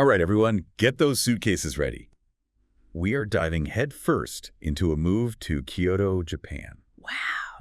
All right, everyone, get those suitcases ready. We are diving headfirst into a move to Kyoto, Japan. Wow.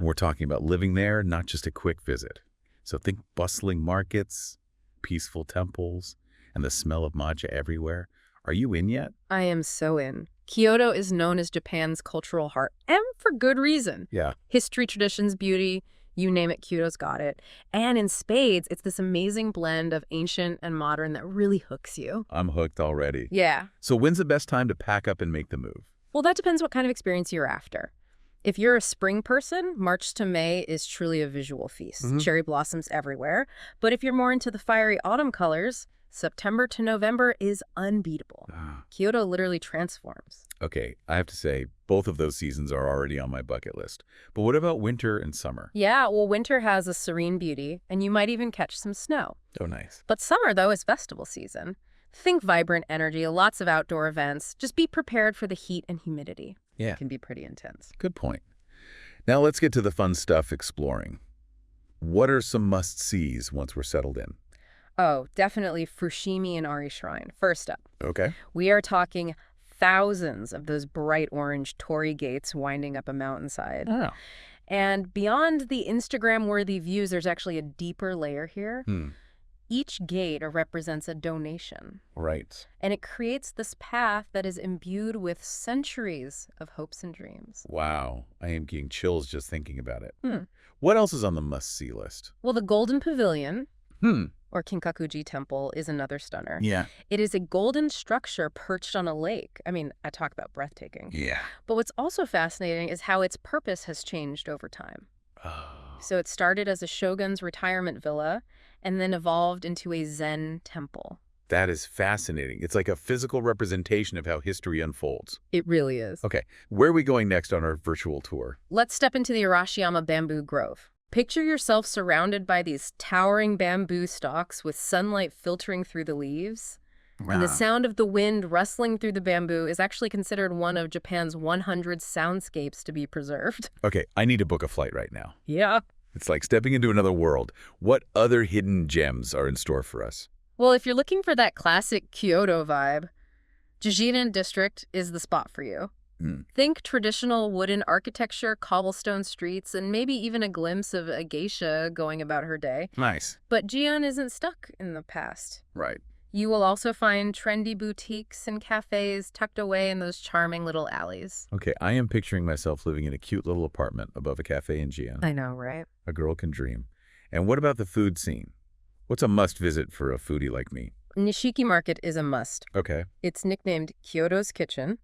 We're talking about living there, not just a quick visit. So think bustling markets, peaceful temples, and the smell of matcha everywhere. Are you in yet? I am so in. Kyoto is known as Japan's cultural heart, and for good reason. Yeah. History, traditions, beauty, you name it, Kyoto's got it. And in spades, it's this amazing blend of ancient and modern that really hooks you. I'm hooked already. Yeah. So when's the best time to pack up and make the move? Well, that depends what kind of experience you're after. If you're a spring person, March to May is truly a visual feast. Cherry blossoms everywhere. But if you're more into the fiery autumn colors, September to November is unbeatable. Kyoto literally transforms. Okay, I have to say, both of those seasons are already on my bucket list. But what about winter and summer? Yeah, well, winter has a serene beauty, and you might even catch some snow. Oh, nice. But summer, though, is festival season. Think vibrant energy, lots of outdoor events. Just be prepared for the heat and humidity. Yeah. It can be pretty intense. Good point. Now let's get to the fun stuff, exploring. What are some must-sees once we're settled in? Oh, definitely Fushimi and Ari Shrine. First up, Okay. we are talking thousands of those bright orange torii gates winding up a mountainside. Oh. And beyond the Instagram-worthy views, there's actually a deeper layer here. Each gate represents a donation. Right. And it creates this path that is imbued with centuries of hopes and dreams. Wow. I am getting chills just thinking about it. What else is on the must-see list? Well, the Golden Pavilion, or Kinkakuji Temple, is another stunner. Yeah. It is a golden structure perched on a lake. I mean, I talk about breathtaking. Yeah. But what's also fascinating is how its purpose has changed over time. Oh. So it started as a shogun's retirement villa and then evolved into a Zen temple. That is fascinating. It's like a physical representation of how history unfolds. It really is. Okay, where are we going next on our virtual tour? Let's step into the Arashiyama Bamboo Grove. Picture yourself surrounded by these towering bamboo stalks with sunlight filtering through the leaves. Wow. And the sound of the wind rustling through the bamboo is actually considered one of Japan's 100 soundscapes to be preserved. Okay, I need to book a flight right now. Yeah. It's like stepping into another world. What other hidden gems are in store for us? Well, if you're looking for that classic Kyoto vibe, Jijin District is the spot for you. Think traditional wooden architecture, cobblestone streets, and maybe even a glimpse of a geisha going about her day. Nice. But Gion isn't stuck in the past. Right. You will also find trendy boutiques and cafes tucked away in those charming little alleys. Okay, I am picturing myself living in a cute little apartment above a cafe in Gion. I know, right? A girl can dream. And what about the food scene? What's a must-visit for a foodie like me? Nishiki Market is a must. Okay. It's nicknamed Kyoto's Kitchen,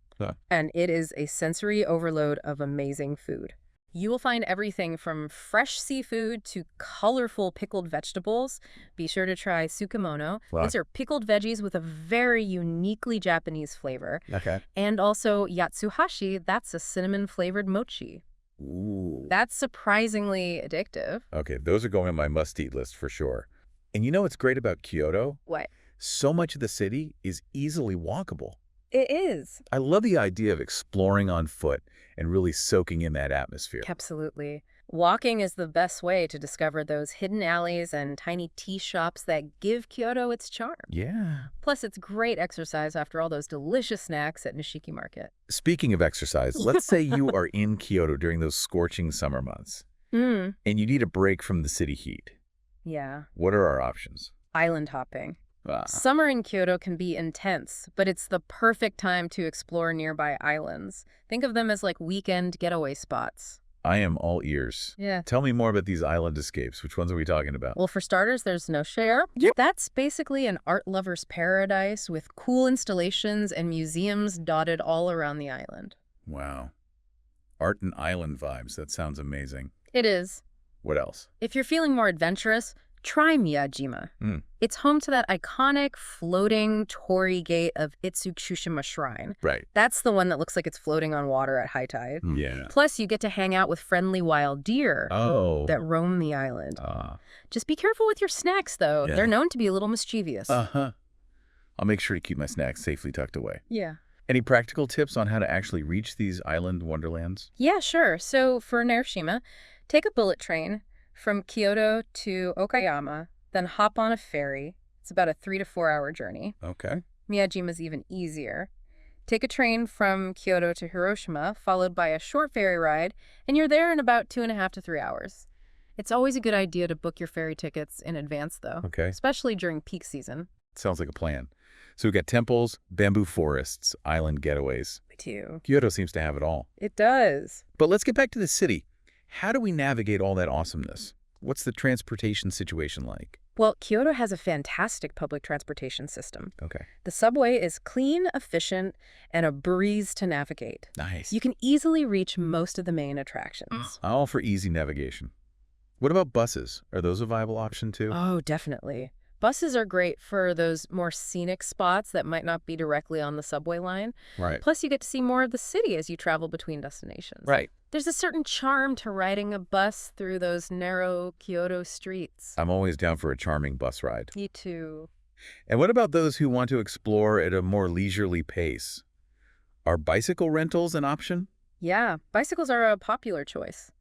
and it is a sensory overload of amazing food. You will find everything from fresh seafood to colorful pickled vegetables. Be sure to try Kimono. Wow. These are pickled veggies with a very uniquely Japanese flavor. Okay. And also yatsuhashi, that's a cinnamon-flavored mochi. Ooh. That's surprisingly addictive. Okay, those are going on my must-eat list for sure. And you know what's great about Kyoto? What? So much of the city is easily walkable. It is. I love the idea of exploring on foot and really soaking in that atmosphere. Absolutely. Walking is the best way to discover those hidden alleys and tiny tea shops that give Kyoto its charm. Yeah. Plus, it's great exercise after all those delicious snacks at Nishiki Market. Speaking of exercise, let's say you are in Kyoto during those scorching summer months and you need a break from the city heat. Yeah. What are our options? Island hopping. Summer in Kyoto can be intense, but it's the perfect time to explore nearby islands. Think of them as like weekend getaway spots. I am all ears. Yeah. Tell me more about these island escapes. Which ones are we talking about? Well, for starters, there's Noshare. That's basically an art lover's paradise with cool installations and museums dotted all around the island. Wow. Art and island vibes. That sounds amazing. It is. What else? If you're feeling more adventurous, try Miyajima. It's home to that iconic floating torii gate of Itsukushima Shrine. Right. That's the one that looks like it's floating on water at high tide. Yeah. Plus, you get to hang out with friendly wild deer that roam the island. Just be careful with your snacks, though. Yeah. They're known to be a little mischievous. I'll make sure to keep my snacks safely tucked away. Yeah. Any practical tips on how to actually reach these island wonderlands? Yeah, sure. So for Narushima, take a bullet train from Kyoto to Okayama, then hop on a ferry. It's about a 3 to 4 hour journey. Okay. Miyajima's even easier. Take a train from Kyoto to Hiroshima, followed by a short ferry ride, and you're there in about 2.5 to 3 hours. It's always a good idea to book your ferry tickets in advance, though, Okay. especially during peak season. Sounds like a plan. So we've got temples, bamboo forests, island getaways. Me too. Kyoto seems to have it all. It does. But let's get back to the city. How do we navigate all that awesomeness? What's the transportation situation like? Well, Kyoto has a fantastic public transportation system. Okay. The subway is clean, efficient, and a breeze to navigate. Nice. You can easily reach most of the main attractions. All for easy navigation. What about buses? Are those a viable option too? Oh, definitely. Buses are great for those more scenic spots that might not be directly on the subway line. Right. Plus, you get to see more of the city as you travel between destinations. Right. There's a certain charm to riding a bus through those narrow Kyoto streets. I'm always down for a charming bus ride. Me too. And what about those who want to explore at a more leisurely pace? Are bicycle rentals an option? Yeah, bicycles are a popular choice,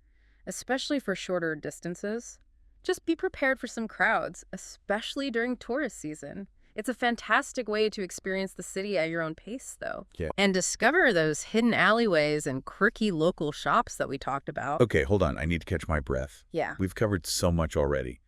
especially for shorter distances. Just be prepared for some crowds, especially during tourist season. It's a fantastic way to experience the city at your own pace, though. Yeah. And discover those hidden alleyways and quirky local shops that we talked about. Okay, hold on. I need to catch my breath. Yeah. We've covered so much already.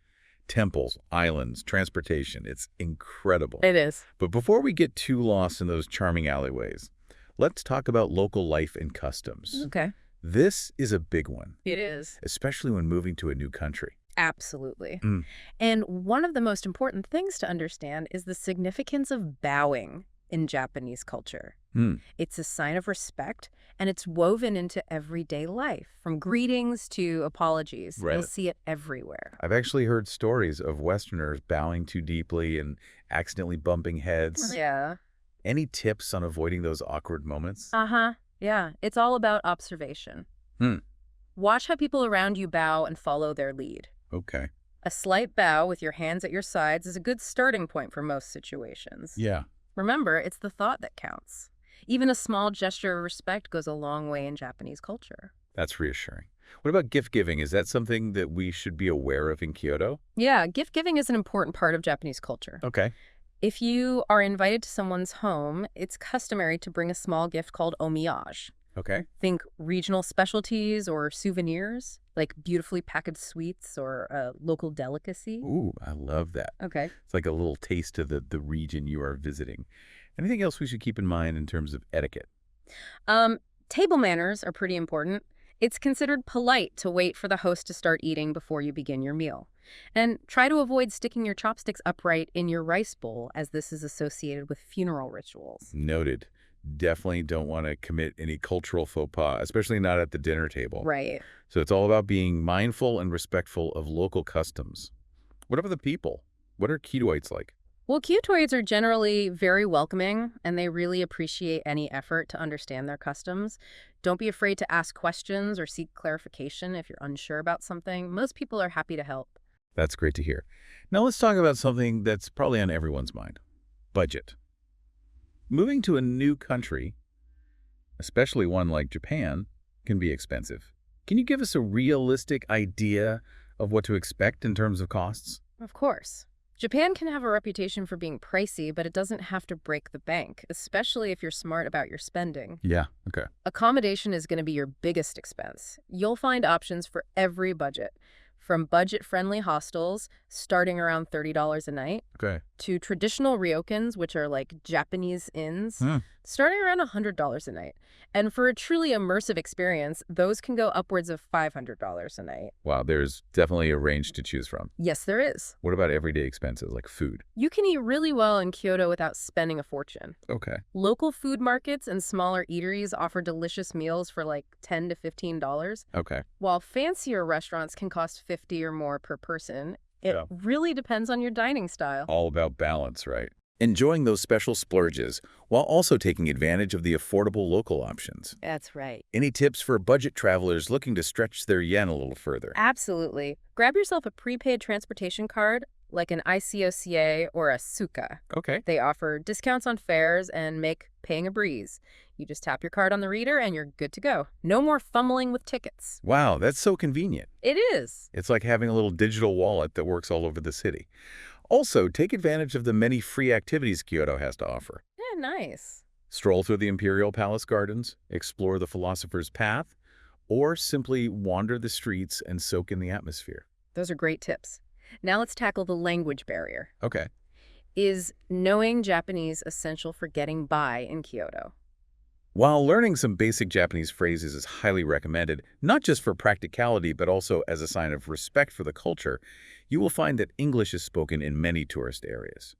Temples, islands, transportation. It's incredible. It is. But before we get too lost in those charming alleyways, let's talk about local life and customs. Okay. This is a big one, It is. especially when moving to a new country. Absolutely. Mm. And one of the most important things to understand is the significance of bowing in Japanese culture. Hmm. It's a sign of respect, and it's woven into everyday life, from greetings to apologies. Right. You'll see it everywhere. I've actually heard stories of Westerners bowing too deeply and accidentally bumping heads. Yeah. Any tips on avoiding those awkward moments? Uh-huh. Yeah. It's all about observation. Hmm. Watch how people around you bow and follow their lead. Okay. A slight bow with your hands at your sides is a good starting point for most situations. Yeah. Remember, it's the thought that counts. Even a small gesture of respect goes a long way in Japanese culture. That's reassuring. What about gift giving? Is that something that we should be aware of in Kyoto? Yeah, gift giving is an important part of Japanese culture. Okay. If you are invited to someone's home, it's customary to bring a small gift called omiyage. Okay. Think regional specialties or souvenirs, like beautifully packaged sweets or a local delicacy. Ooh, I love that. Okay. It's like a little taste of the region you are visiting. Anything else we should keep in mind in terms of etiquette? Table manners are pretty important. It's considered polite to wait for the host to start eating before you begin your meal. And try to avoid sticking your chopsticks upright in your rice bowl, as this is associated with funeral rituals. Noted. Definitely don't want to commit any cultural faux pas, especially not at the dinner table. Right. So it's all about being mindful and respectful of local customs. What about the people? What are Kyotoites like? Well, Kyotoites are generally very welcoming, and they really appreciate any effort to understand their customs. Don't be afraid to ask questions or seek clarification if you're unsure about something. Most people are happy to help. That's great to hear. Now let's talk about something that's probably on everyone's mind. Budget. Moving to a new country, especially one like Japan, can be expensive. Can you give us a realistic idea of what to expect in terms of costs? Of course. Japan can have a reputation for being pricey, but it doesn't have to break the bank, especially if you're smart about your spending. Yeah, okay. Accommodation is going to be your biggest expense. You'll find options for every budget, from budget-friendly hostels starting around $30 a night Okay. to traditional ryokans, which are like Japanese inns, starting around $100 a night. And for a truly immersive experience, those can go upwards of $500 a night. Wow, there's definitely a range to choose from. Yes, there is. What about everyday expenses like food? You can eat really well in Kyoto without spending a fortune. Okay. Local food markets and smaller eateries offer delicious meals for like $10 to $15, Okay. while fancier restaurants can cost $50 or more per person. It Yeah. really depends on your dining style. All about balance, right? Enjoying those special splurges while also taking advantage of the affordable local options. That's right. Any tips for budget travelers looking to stretch their yen a little further? Absolutely. Grab yourself a prepaid transportation card like an ICOCA or a Suka. Okay. They offer discounts on fares and make paying a breeze. You just tap your card on the reader and you're good to go. No more fumbling with tickets. Wow, that's so convenient. It is. It's like having a little digital wallet that works all over the city. Also, take advantage of the many free activities Kyoto has to offer. nice. Stroll through the Imperial Palace Gardens, explore the Philosopher's Path, or simply wander the streets and soak in the atmosphere. Those are great tips. Now let's tackle the language barrier. Okay. Is knowing Japanese essential for getting by in Kyoto? While learning some basic Japanese phrases is highly recommended, not just for practicality but also as a sign of respect for the culture, you will find that English is spoken in many tourist areas.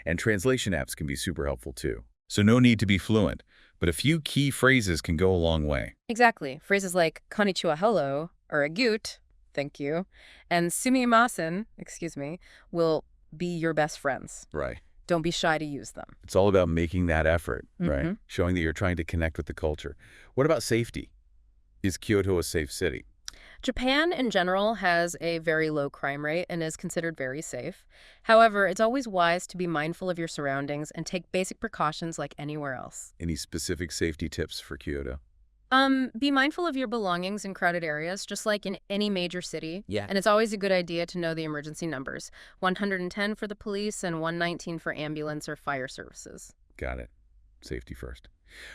And translation apps can be super helpful too. So no need to be fluent, but a few key phrases can go a long way. Exactly. Phrases like konnichiwa hello, or agut, thank you, and sumimasen, excuse me, will be your best friends. Right. Don't be shy to use them. It's all about making that effort, right? Mhm. Showing that you're trying to connect with the culture. What about safety? Is Kyoto a safe city? Japan, in general, has a very low crime rate and is considered very safe. However, it's always wise to be mindful of your surroundings and take basic precautions like anywhere else. Any specific safety tips for Kyoto? Be mindful of your belongings in crowded areas, just like in any major city. Yeah. And it's always a good idea to know the emergency numbers. 110 for the police and 119 for ambulance or fire services. Got it. Safety first.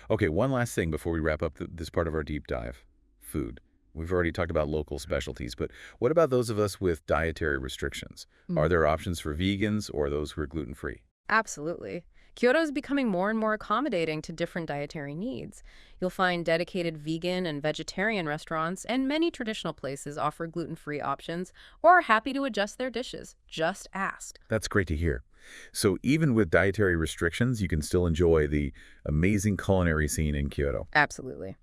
Okay, one last thing before we wrap up this part of our deep dive. Food. We've already talked about local specialties, but what about those of us with dietary restrictions? Are there options for vegans or those who are gluten-free? Absolutely. Kyoto is becoming more and more accommodating to different dietary needs. You'll find dedicated vegan and vegetarian restaurants, and many traditional places offer gluten-free options or are happy to adjust their dishes. Just ask. That's great to hear. So even with dietary restrictions, you can still enjoy the amazing culinary scene in Kyoto. Absolutely.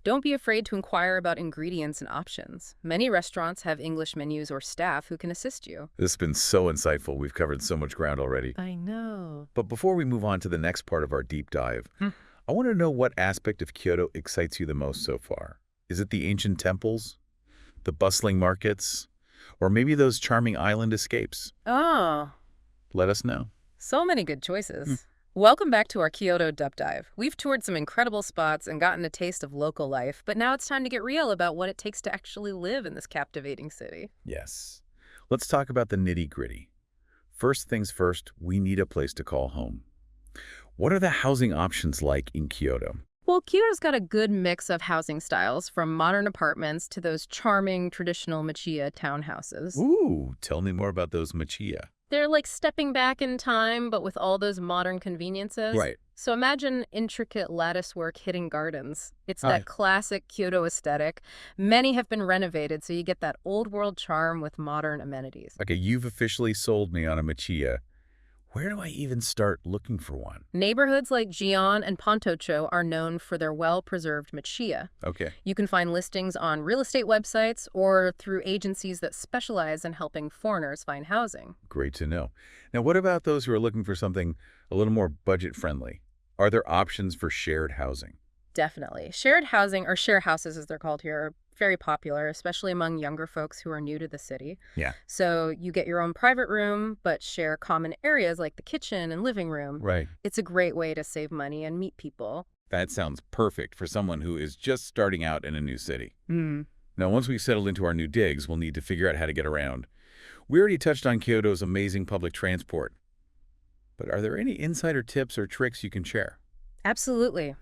Don't be afraid to inquire about ingredients and options. Many restaurants have English menus or staff who can assist you. This has been so insightful. We've covered so much ground already. I know. But before we move on to the next part of our deep dive, I want to know what aspect of Kyoto excites you the most so far. Is it the ancient temples, the bustling markets, or maybe those charming island escapes? Oh, Let us know. so many good choices. Welcome back to our Kyoto Deep Dive. We've toured some incredible spots and gotten a taste of local life, but now it's time to get real about what it takes to actually live in this captivating city. Yes. Let's talk about the nitty-gritty. First things first, we need a place to call home. What are the housing options like in Kyoto? Well, Kyoto's got a good mix of housing styles, from modern apartments to those charming traditional machiya townhouses. Ooh, tell me more about those machiya. They're like stepping back in time, but with all those modern conveniences. Right. So imagine intricate latticework hidden gardens. It's Hi. that classic Kyoto aesthetic. Many have been renovated, so you get that old world charm with modern amenities. Okay, you've officially sold me on a machiya. Where do I even start looking for one? Neighborhoods like Gion and Pontocho are known for their well-preserved machiya. Okay. You can find listings on real estate websites or through agencies that specialize in helping foreigners find housing. Great to know. Now, what about those who are looking for something a little more budget-friendly? Are there options for shared housing? Definitely. Shared housing, or share houses as they're called here, are very popular, especially among younger folks who are new to the city. Yeah. So you get your own private room, but share common areas like the kitchen and living room. Right. It's a great way to save money and meet people. That sounds perfect for someone who is just starting out in a new city. Mm. Now, once we've settled into our new digs, we'll need to figure out how to get around. We already touched on Kyoto's amazing public transport. But are there any insider tips or tricks you can share? Absolutely.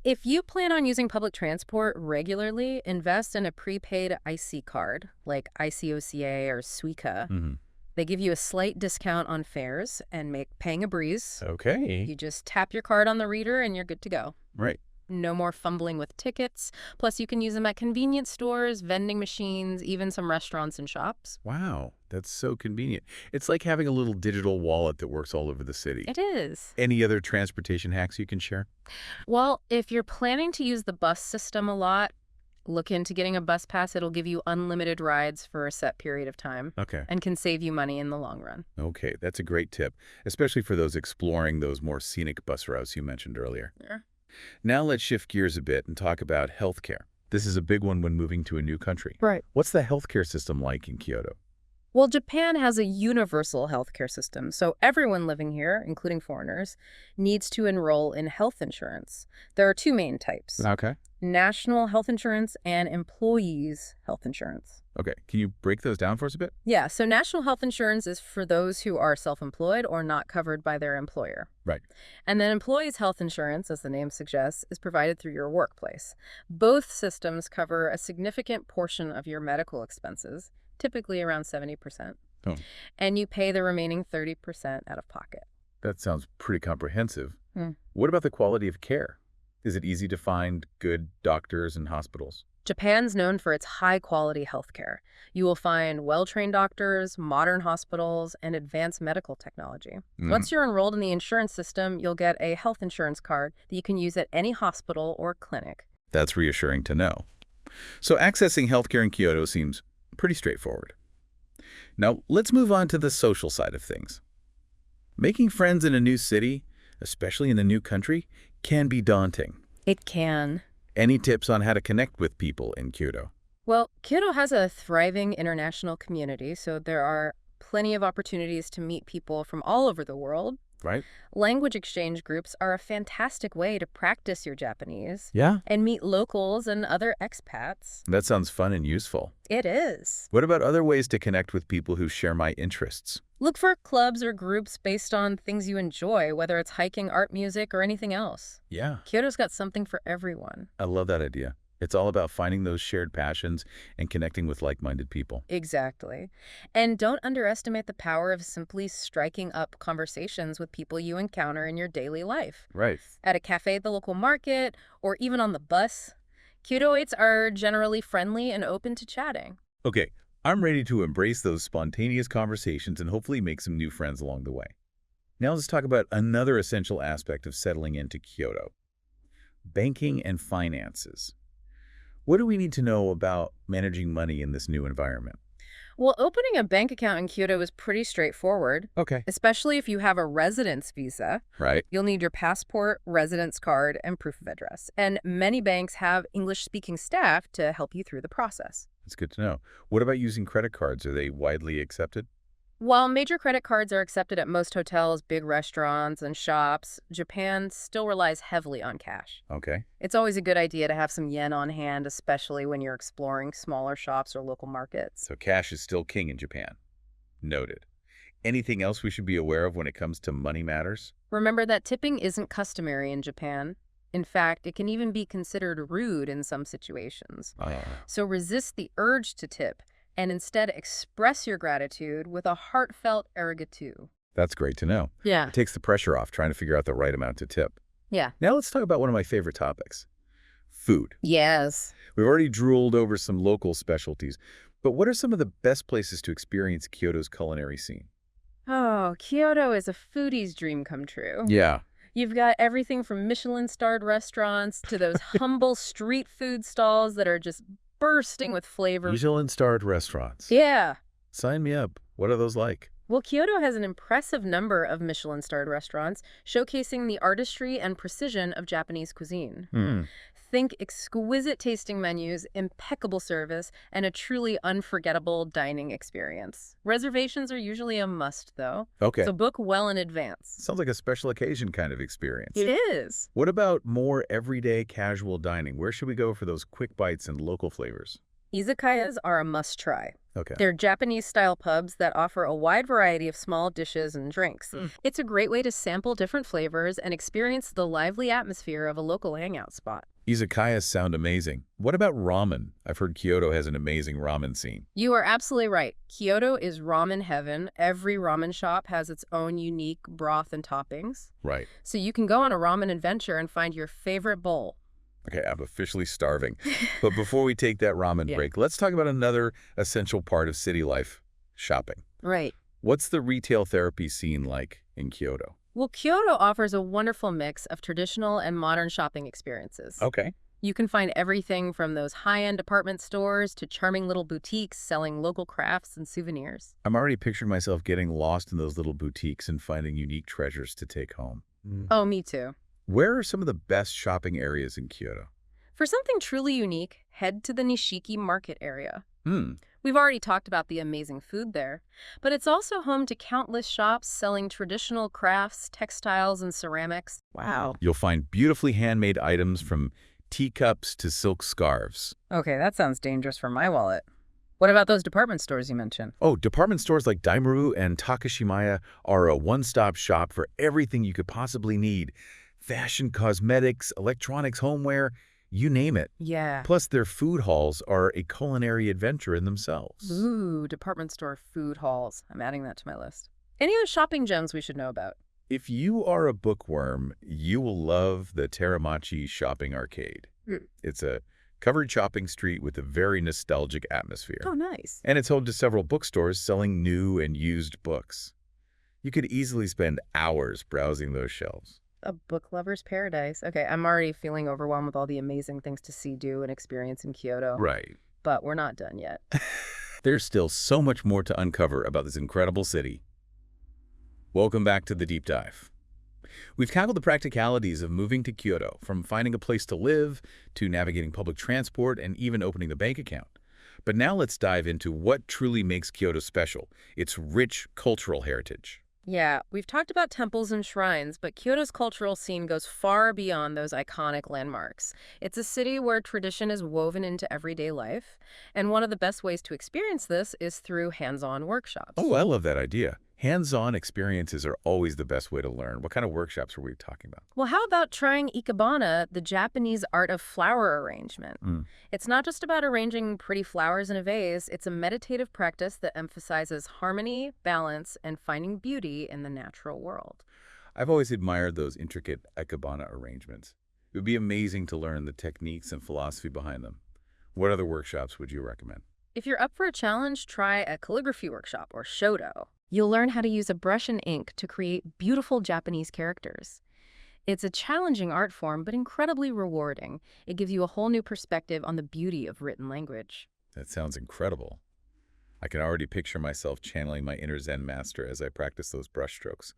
If you plan on using public transport regularly, invest in a prepaid IC card like ICOCA or Suica. They give you a slight discount on fares and make paying a breeze. Okay. You just tap your card on the reader and you're good to go. Right. No more fumbling with tickets. Plus, you can use them at convenience stores, vending machines, even some restaurants and shops. Wow, that's so convenient. It's like having a little digital wallet that works all over the city. It is. Any other transportation hacks you can share? Well, if you're planning to use the bus system a lot, look into getting a bus pass. It'll give you unlimited rides for a set period of time Okay. and can save you money in the long run. Okay, that's a great tip, especially for those exploring those more scenic bus routes you mentioned earlier. Yeah. Now let's shift gears a bit and talk about healthcare. This is a big one when moving to a new country. Right. What's the healthcare system like in Kyoto? Well, Japan has a universal healthcare system, so everyone living here, including foreigners, needs to enroll in health insurance. There are two main types: Okay. national health insurance and employees' health insurance. Okay, can you break those down for us a bit? Yeah, so national health insurance is for those who are self-employed or not covered by their employer. Right. And then employees' health insurance, as the name suggests, is provided through your workplace. Both systems cover a significant portion of your medical expenses, typically around 70%. Oh, And you pay the remaining 30% out of pocket. that sounds pretty comprehensive. Hmm. What about the quality of care? Is it easy to find good doctors and hospitals? Japan's known for its high-quality healthcare. You will find well-trained doctors, modern hospitals, and advanced medical technology. Once you're enrolled in the insurance system, you'll get a health insurance card that you can use at any hospital or clinic. That's reassuring to know. So accessing healthcare in Kyoto seems pretty straightforward. Now, let's move on to the social side of things. Making friends in a new city, especially in a new country, can be daunting. It can. Any tips on how to connect with people in Kyoto? Well, Kyoto has a thriving international community, so there are plenty of opportunities to meet people from all over the world. Right? Language exchange groups are a fantastic way to practice your Japanese Yeah. and meet locals and other expats. That sounds fun and useful. It is. What about other ways to connect with people who share my interests? Look for clubs or groups based on things you enjoy, whether it's hiking, art, music, or anything else. Yeah. Kyoto's got something for everyone. I love that idea. It's all about finding those shared passions and connecting with like-minded people. Exactly. And don't underestimate the power of simply striking up conversations with people you encounter in your daily life. Right. At a cafe at the local market, or even on the bus. Kyotoites are generally friendly and open to chatting. Okay, I'm ready to embrace those spontaneous conversations and hopefully make some new friends along the way. Now let's talk about another essential aspect of settling into Kyoto: banking and finances. What do we need to know about managing money in this new environment? Well, opening a bank account in Kyoto is pretty straightforward, Okay. especially if you have a residence visa. Right. You'll need your passport, residence card, and proof of address. And many banks have English-speaking staff to help you through the process. That's good to know. What about using credit cards? Are they widely accepted? While major credit cards are accepted at most hotels, big restaurants, and shops, Japan still relies heavily on cash. Okay. It's always a good idea to have some yen on hand, especially when you're exploring smaller shops or local markets. So cash is still king in Japan. Noted. Anything else we should be aware of when it comes to money matters? Remember that tipping isn't customary in Japan. In fact, it can even be considered rude in some situations. So resist the urge to tip and instead express your gratitude with a heartfelt arigato. That's great to know. Yeah. It takes the pressure off trying to figure out the right amount to tip. Yeah. Now let's talk about one of my favorite topics: food. Yes. We've already drooled over some local specialties, but what are some of the best places to experience Kyoto's culinary scene? Oh, Kyoto is a foodie's dream come true. Yeah. You've got everything from Michelin-starred restaurants to those humble street food stalls that are just bursting with flavor. Michelin-starred restaurants. Yeah. Sign me up. What are those like? Well, Kyoto has an impressive number of Michelin-starred restaurants showcasing the artistry and precision of Japanese cuisine. Think exquisite tasting menus, impeccable service, and a truly unforgettable dining experience. Reservations are usually a must, though. Okay. So book well in advance. Sounds like a special occasion kind of experience. It is. What about more everyday casual dining? Where should we go for those quick bites and local flavors? Izakayas are a must-try. Okay. They're Japanese-style pubs that offer a wide variety of small dishes and drinks. It's a great way to sample different flavors and experience the lively atmosphere of a local hangout spot. Izakayas sound amazing. What about ramen? I've heard Kyoto has an amazing ramen scene. You are absolutely right. Kyoto is ramen heaven. Every ramen shop has its own unique broth and toppings. Right. So you can go on a ramen adventure and find your favorite bowl. Okay, I'm officially starving. But before we take that ramen break, let's talk about another essential part of city life: shopping. Right. What's the retail therapy scene like in Kyoto? Well, Kyoto offers a wonderful mix of traditional and modern shopping experiences. Okay. You can find everything from those high-end department stores to charming little boutiques selling local crafts and souvenirs. I'm already picturing myself getting lost in those little boutiques and finding unique treasures to take home. Oh, me too. Where are some of the best shopping areas in Kyoto? For something truly unique, head to the Nishiki Market area. Hmm. We've already talked about the amazing food there, but it's also home to countless shops selling traditional crafts, textiles, and ceramics. Wow. You'll find beautifully handmade items from teacups to silk scarves. Okay, that sounds dangerous for my wallet. What about those department stores you mentioned? Oh, department stores like Daimaru and Takashimaya are a one-stop shop for everything you could possibly need. Fashion, cosmetics, electronics, homeware, you name it. Yeah. Plus, their food halls are a culinary adventure in themselves. Ooh, department store food halls. I'm adding that to my list. Any other shopping gems we should know about? If you are a bookworm, you will love the Teramachi Shopping Arcade. It's a covered shopping street with a very nostalgic atmosphere. Oh, nice. And it's home to several bookstores selling new and used books. You could easily spend hours browsing those shelves. A book lover's paradise. Okay, I'm already feeling overwhelmed with all the amazing things to see, do, and experience in Kyoto. Right. But we're not done yet. There's still so much more to uncover about this incredible city. Welcome back to the Deep Dive. We've tackled the practicalities of moving to Kyoto, from finding a place to live, to navigating public transport, and even opening a bank account. But now let's dive into what truly makes Kyoto special, its rich cultural heritage. Yeah, we've talked about temples and shrines, but Kyoto's cultural scene goes far beyond those iconic landmarks. It's a city where tradition is woven into everyday life, and one of the best ways to experience this is through hands-on workshops. Oh, I love that idea. Hands-on experiences are always the best way to learn. What kind of workshops were we talking about? Well, how about trying ikebana, the Japanese art of flower arrangement? It's not just about arranging pretty flowers in a vase. It's a meditative practice that emphasizes harmony, balance, and finding beauty in the natural world. I've always admired those intricate ikebana arrangements. It would be amazing to learn the techniques and philosophy behind them. What other workshops would you recommend? If you're up for a challenge, try a calligraphy workshop or shodo. You'll learn how to use a brush and ink to create beautiful Japanese characters. It's a challenging art form, but incredibly rewarding. It gives you a whole new perspective on the beauty of written language. That sounds incredible. I can already picture myself channeling my inner Zen master as I practice those brushstrokes.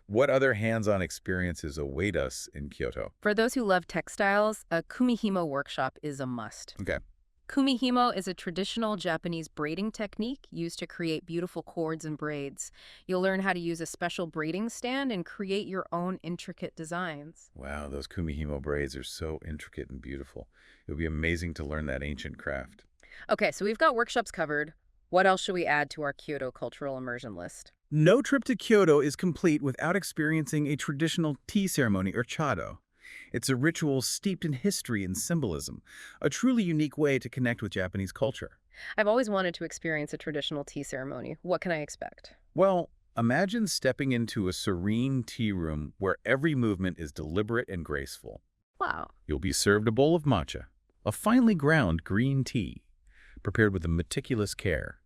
What other hands-on experiences await us in Kyoto? For those who love textiles, a kumihimo workshop is a must. Okay. Kumihimo is a traditional Japanese braiding technique used to create beautiful cords and braids. You'll learn how to use a special braiding stand and create your own intricate designs. Wow, those kumihimo braids are so intricate and beautiful. It would be amazing to learn that ancient craft. Okay, so we've got workshops covered. What else should we add to our Kyoto cultural immersion list? No trip to Kyoto is complete without experiencing a traditional tea ceremony or chado. It's a ritual steeped in history and symbolism, a truly unique way to connect with Japanese culture. I've always wanted to experience a traditional tea ceremony. What can I expect? Well, imagine stepping into a serene tea room where every movement is deliberate and graceful. Wow. You'll be served a bowl of matcha, a finely ground green tea, prepared with a meticulous care.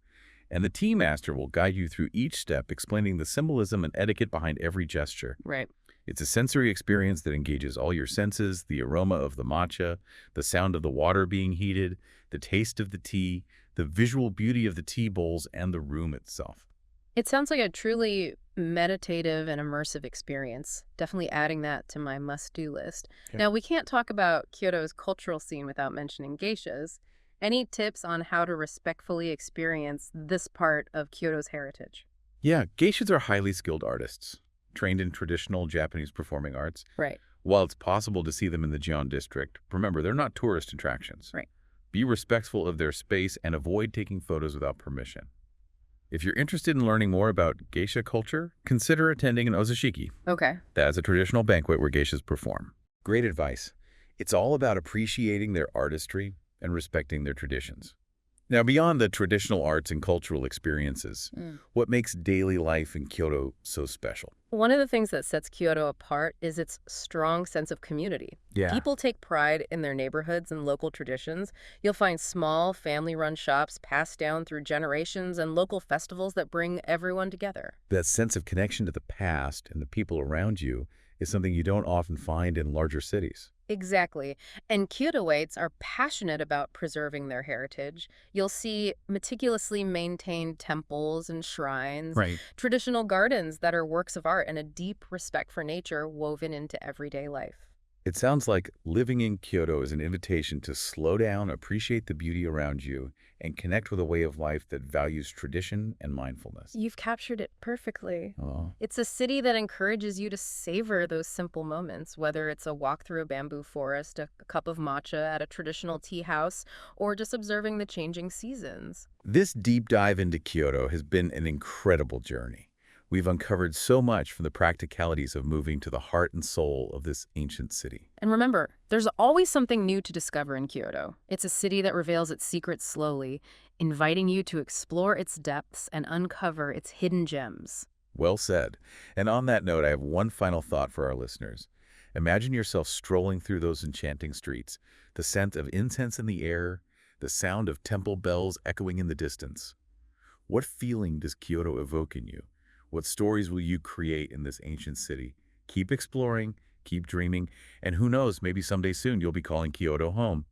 And the tea master will guide you through each step, explaining the symbolism and etiquette behind every gesture. Right. It's a sensory experience that engages all your senses, the aroma of the matcha, the sound of the water being heated, the taste of the tea, the visual beauty of the tea bowls, and the room itself. It sounds like a truly meditative and immersive experience. Definitely adding that to my must-do list. Okay. Now, we can't talk about Kyoto's cultural scene without mentioning geishas. Any tips on how to respectfully experience this part of Kyoto's heritage? Yeah, geishas are highly skilled artists, trained in traditional Japanese performing arts. Right. While it's possible to see them in the Gion district, remember, they're not tourist attractions. Right. Be respectful of their space and avoid taking photos without permission. If you're interested in learning more about geisha culture, consider attending an ozashiki. Okay. That's a traditional banquet where geishas perform. Great advice. It's all about appreciating their artistry and respecting their traditions. Now, beyond the traditional arts and cultural experiences, what makes daily life in Kyoto so special? One of the things that sets Kyoto apart is its strong sense of community. Yeah. People take pride in their neighborhoods and local traditions. You'll find small, family-run shops passed down through generations and local festivals that bring everyone together. That sense of connection to the past and the people around you is something you don't often find in larger cities. Exactly. And Kyotoites are passionate about preserving their heritage. You'll see meticulously maintained temples and shrines, Right. traditional gardens that are works of art, and a deep respect for nature woven into everyday life. It sounds like living in Kyoto is an invitation to slow down, appreciate the beauty around you, and connect with a way of life that values tradition and mindfulness. You've captured it perfectly. Oh, It's a city that encourages you to savor those simple moments, whether it's a walk through a bamboo forest, a cup of matcha at a traditional tea house, or just observing the changing seasons. this deep dive into Kyoto has been an incredible journey. We've uncovered so much from the practicalities of moving to the heart and soul of this ancient city. And remember, there's always something new to discover in Kyoto. It's a city that reveals its secrets slowly, inviting you to explore its depths and uncover its hidden gems. Well said. And on that note, I have one final thought for our listeners. Imagine yourself strolling through those enchanting streets, the scent of incense in the air, the sound of temple bells echoing in the distance. What feeling does Kyoto evoke in you? What stories will you create in this ancient city? Keep exploring, keep dreaming, and who knows, maybe someday soon you'll be calling Kyoto home.